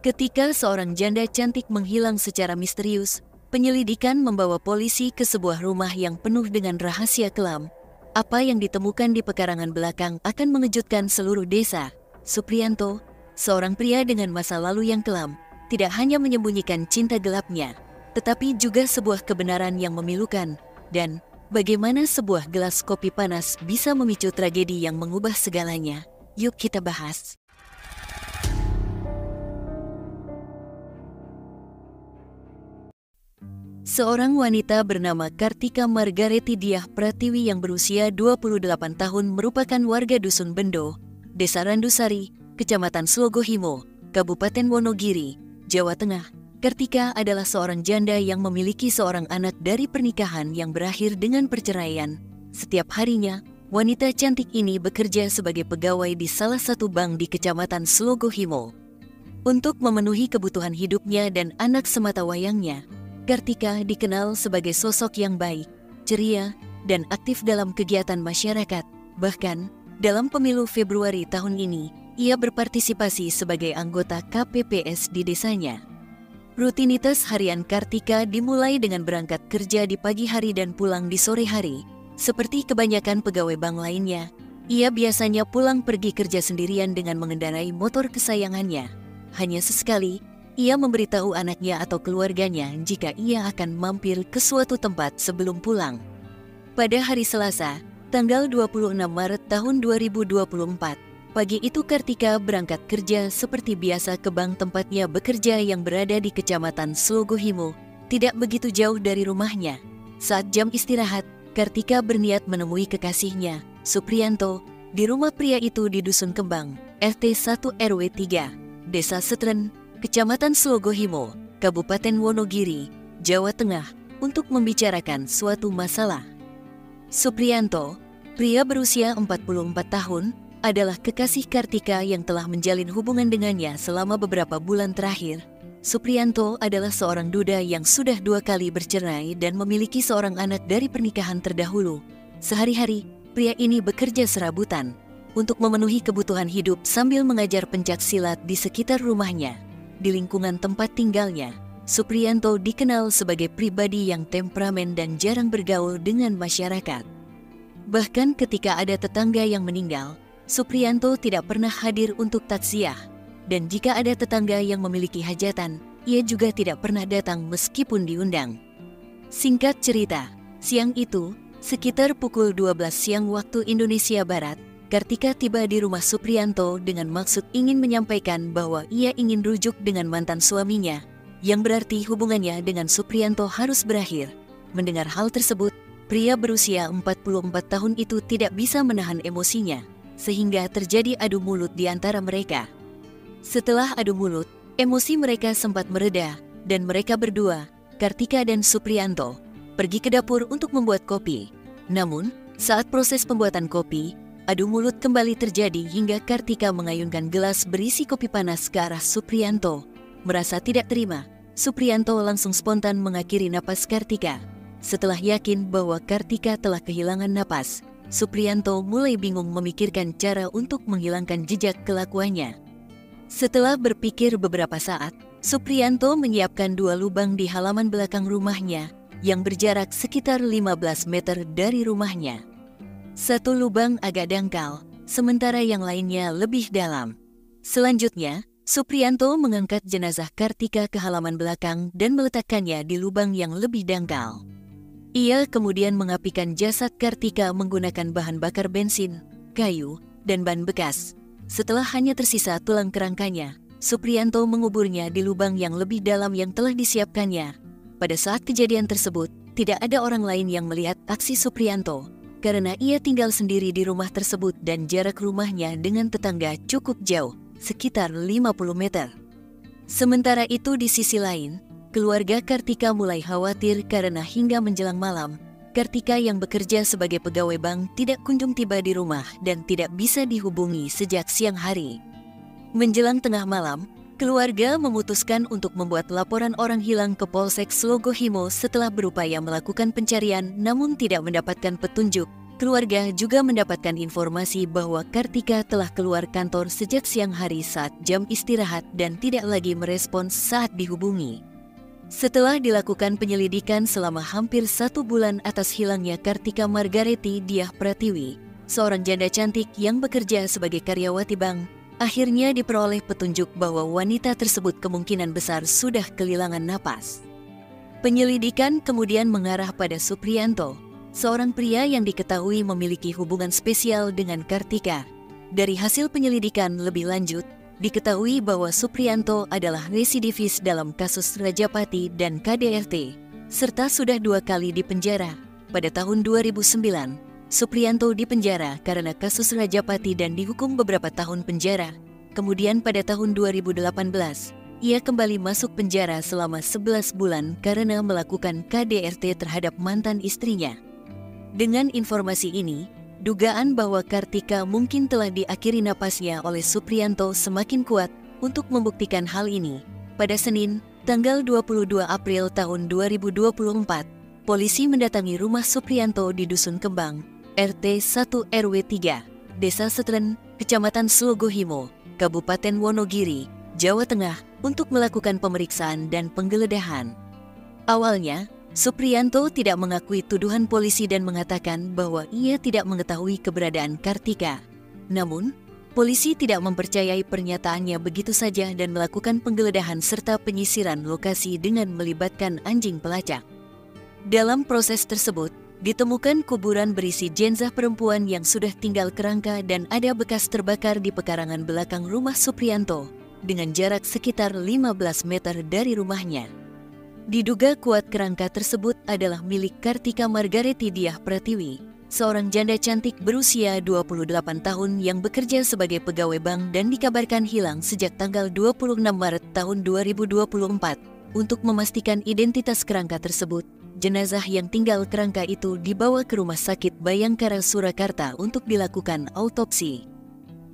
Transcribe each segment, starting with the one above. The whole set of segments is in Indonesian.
Ketika seorang janda cantik menghilang secara misterius, penyelidikan membawa polisi ke sebuah rumah yang penuh dengan rahasia kelam. Apa yang ditemukan di pekarangan belakang akan mengejutkan seluruh desa. Suprianto, seorang pria dengan masa lalu yang kelam, tidak hanya menyembunyikan cinta gelapnya, tetapi juga sebuah kebenaran yang memilukan. Dan bagaimana sebuah gelas kopi panas bisa memicu tragedi yang mengubah segalanya? Yuk kita bahas. Seorang wanita bernama Kartika Margaretti Diah Pratiwi yang berusia 28 tahun merupakan warga Dusun Bendo, Desa Randusari, Kecamatan Slogohimo, Kabupaten Wonogiri, Jawa Tengah. Kartika adalah seorang janda yang memiliki seorang anak dari pernikahan yang berakhir dengan perceraian. Setiap harinya, wanita cantik ini bekerja sebagai pegawai di salah satu bank di Kecamatan Slogohimo. Untuk memenuhi kebutuhan hidupnya dan anak sematawayangnya, Kartika dikenal sebagai sosok yang baik, ceria, dan aktif dalam kegiatan masyarakat. Bahkan, dalam pemilu Februari tahun ini, ia berpartisipasi sebagai anggota KPPS di desanya. Rutinitas harian Kartika dimulai dengan berangkat kerja di pagi hari dan pulang di sore hari. Seperti kebanyakan pegawai bank lainnya, ia biasanya pulang pergi kerja sendirian dengan mengendarai motor kesayangannya. Hanya sesekali, ia memberitahu anaknya atau keluarganya jika ia akan mampir ke suatu tempat sebelum pulang. Pada hari Selasa, tanggal 26 Maret tahun 2024, pagi itu Kartika berangkat kerja seperti biasa ke bank tempatnya bekerja yang berada di Kecamatan Slogohimo, tidak begitu jauh dari rumahnya. Saat jam istirahat, Kartika berniat menemui kekasihnya, Suprianto, di rumah pria itu di Dusun Kembang, RT 1 RW 3, Desa Setren, Kecamatan Slogohimo, Kabupaten Wonogiri, Jawa Tengah, untuk membicarakan suatu masalah. Suprianto, pria berusia 44 tahun, adalah kekasih Kartika yang telah menjalin hubungan dengannya selama beberapa bulan terakhir. Suprianto adalah seorang duda yang sudah 2 kali bercerai dan memiliki seorang anak dari pernikahan terdahulu. Sehari-hari, pria ini bekerja serabutan untuk memenuhi kebutuhan hidup sambil mengajar pencak silat di sekitar rumahnya. Di lingkungan tempat tinggalnya, Suprianto dikenal sebagai pribadi yang temperamen dan jarang bergaul dengan masyarakat. Bahkan ketika ada tetangga yang meninggal, Suprianto tidak pernah hadir untuk taksiah. Dan jika ada tetangga yang memiliki hajatan, ia juga tidak pernah datang meskipun diundang. Singkat cerita, siang itu, sekitar pukul 12 siang waktu Indonesia Barat, Kartika tiba di rumah Suprianto dengan maksud ingin menyampaikan bahwa ia ingin rujuk dengan mantan suaminya, yang berarti hubungannya dengan Suprianto harus berakhir. Mendengar hal tersebut, pria berusia 44 tahun itu tidak bisa menahan emosinya, sehingga terjadi adu mulut di antara mereka. Setelah adu mulut, emosi mereka sempat mereda, dan mereka berdua, Kartika dan Suprianto, pergi ke dapur untuk membuat kopi. Namun, saat proses pembuatan kopi, adu mulut kembali terjadi hingga Kartika mengayunkan gelas berisi kopi panas ke arah Suprianto. Merasa tidak terima, Suprianto langsung spontan mengakhiri napas Kartika. Setelah yakin bahwa Kartika telah kehilangan napas, Suprianto mulai bingung memikirkan cara untuk menghilangkan jejak kelakuannya. Setelah berpikir beberapa saat, Suprianto menyiapkan 2 lubang di halaman belakang rumahnya yang berjarak sekitar 15 meter dari rumahnya. Satu lubang agak dangkal, sementara yang lainnya lebih dalam. Selanjutnya, Suprianto mengangkat jenazah Kartika ke halaman belakang dan meletakkannya di lubang yang lebih dangkal. Ia kemudian mengapikan jasad Kartika menggunakan bahan bakar bensin, kayu, dan ban bekas. Setelah hanya tersisa tulang kerangkanya, Suprianto menguburnya di lubang yang lebih dalam yang telah disiapkannya. Pada saat kejadian tersebut, tidak ada orang lain yang melihat aksi Suprianto, karena ia tinggal sendiri di rumah tersebut dan jarak rumahnya dengan tetangga cukup jauh, sekitar 50 meter. Sementara itu di sisi lain, keluarga Kartika mulai khawatir karena hingga menjelang malam, Kartika yang bekerja sebagai pegawai bank tidak kunjung tiba di rumah dan tidak bisa dihubungi sejak siang hari. Menjelang tengah malam, keluarga memutuskan untuk membuat laporan orang hilang ke Polsek Slogohimo setelah berupaya melakukan pencarian namun tidak mendapatkan petunjuk. Keluarga juga mendapatkan informasi bahwa Kartika telah keluar kantor sejak siang hari saat jam istirahat dan tidak lagi merespons saat dihubungi. Setelah dilakukan penyelidikan selama hampir 1 bulan atas hilangnya Kartika Margarethi Diah Pratiwi, seorang janda cantik yang bekerja sebagai karyawati bank, akhirnya diperoleh petunjuk bahwa wanita tersebut kemungkinan besar sudah kehilangan napas. Penyelidikan kemudian mengarah pada Supriyanto, seorang pria yang diketahui memiliki hubungan spesial dengan Kartika. Dari hasil penyelidikan lebih lanjut, diketahui bahwa Supriyanto adalah residivis dalam kasus Rajapati dan KDRT, serta sudah 2 kali dipenjara. Pada tahun 2009, Supriyanto dipenjara karena kasus Rajapati dan dihukum beberapa tahun penjara. Kemudian pada tahun 2018, ia kembali masuk penjara selama 11 bulan karena melakukan KDRT terhadap mantan istrinya. Dengan informasi ini, dugaan bahwa Kartika mungkin telah diakhiri napasnya oleh Supriyanto semakin kuat. Untuk membuktikan hal ini, pada Senin, tanggal 22 April tahun 2024, polisi mendatangi rumah Supriyanto di Dusun Kembang, RT 1 RW 3, Desa Setren, Kecamatan Slogohimo, Kabupaten Wonogiri, Jawa Tengah, untuk melakukan pemeriksaan dan penggeledahan. Awalnya, Supriyanto tidak mengakui tuduhan polisi dan mengatakan bahwa ia tidak mengetahui keberadaan Kartika. Namun, polisi tidak mempercayai pernyataannya begitu saja dan melakukan penggeledahan serta penyisiran lokasi dengan melibatkan anjing pelacak. Dalam proses tersebut, ditemukan kuburan berisi jenazah perempuan yang sudah tinggal kerangka dan ada bekas terbakar di pekarangan belakang rumah Supriyanto dengan jarak sekitar 15 meter dari rumahnya. Diduga kuat kerangka tersebut adalah milik Kartika Margarethi Diah Pratiwi, seorang janda cantik berusia 28 tahun yang bekerja sebagai pegawai bank dan dikabarkan hilang sejak tanggal 26 Maret tahun 2024. Untuk memastikan identitas kerangka tersebut, jenazah yang tinggal kerangka itu dibawa ke Rumah Sakit Bayangkara Surakarta untuk dilakukan autopsi.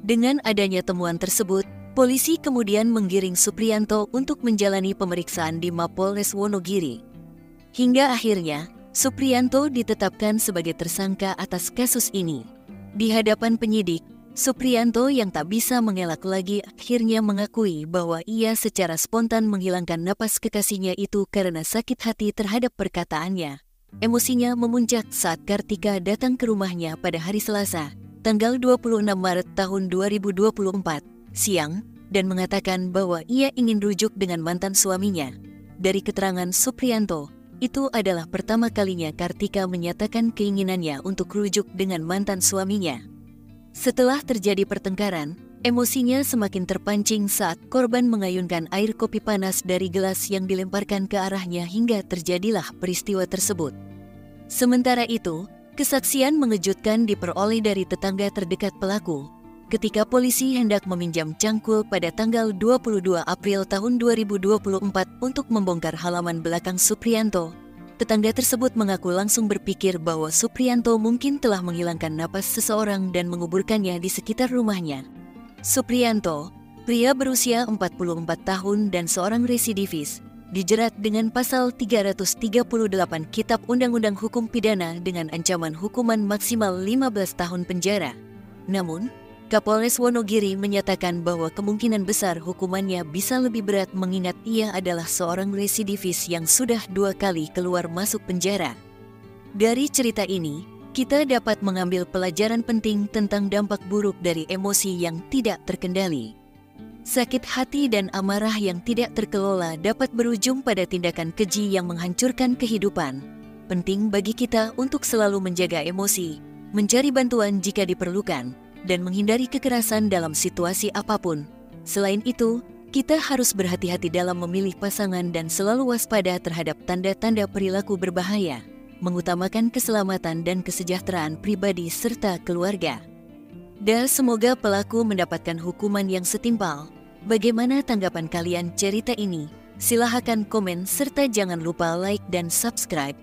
Dengan adanya temuan tersebut, polisi kemudian menggiring Supriyanto untuk menjalani pemeriksaan di Mapolres Wonogiri. Hingga akhirnya, Supriyanto ditetapkan sebagai tersangka atas kasus ini. Di hadapan penyidik, Supriyanto yang tak bisa mengelak lagi akhirnya mengakui bahwa ia secara spontan menghilangkan napas kekasihnya itu karena sakit hati terhadap perkataannya. Emosinya memuncak saat Kartika datang ke rumahnya pada hari Selasa, tanggal 26 Maret tahun 2024. Siang, dan mengatakan bahwa ia ingin rujuk dengan mantan suaminya. Dari keterangan Supriyanto, itu adalah pertama kalinya Kartika menyatakan keinginannya untuk rujuk dengan mantan suaminya. Setelah terjadi pertengkaran, emosinya semakin terpancing saat korban mengayunkan air kopi panas dari gelas yang dilemparkan ke arahnya hingga terjadilah peristiwa tersebut. Sementara itu, kesaksian mengejutkan diperoleh dari tetangga terdekat pelaku. Ketika polisi hendak meminjam cangkul pada tanggal 22 April tahun 2024 untuk membongkar halaman belakang Supriyanto, tetangga tersebut mengaku langsung berpikir bahwa Supriyanto mungkin telah menghilangkan napas seseorang dan menguburkannya di sekitar rumahnya. Supriyanto, pria berusia 44 tahun dan seorang residivis, dijerat dengan pasal 338 Kitab Undang-Undang Hukum Pidana dengan ancaman hukuman maksimal 15 tahun penjara. Namun, Kapolres Wonogiri menyatakan bahwa kemungkinan besar hukumannya bisa lebih berat mengingat ia adalah seorang residivis yang sudah 2 kali keluar masuk penjara. Dari cerita ini, kita dapat mengambil pelajaran penting tentang dampak buruk dari emosi yang tidak terkendali. Sakit hati dan amarah yang tidak terkelola dapat berujung pada tindakan keji yang menghancurkan kehidupan. Penting bagi kita untuk selalu menjaga emosi, mencari bantuan jika diperlukan, dan menghindari kekerasan dalam situasi apapun. Selain itu, kita harus berhati-hati dalam memilih pasangan dan selalu waspada terhadap tanda-tanda perilaku berbahaya, mengutamakan keselamatan dan kesejahteraan pribadi serta keluarga. Dan semoga pelaku mendapatkan hukuman yang setimpal. Bagaimana tanggapan kalian cerita ini? Silahkan komen serta jangan lupa like dan subscribe.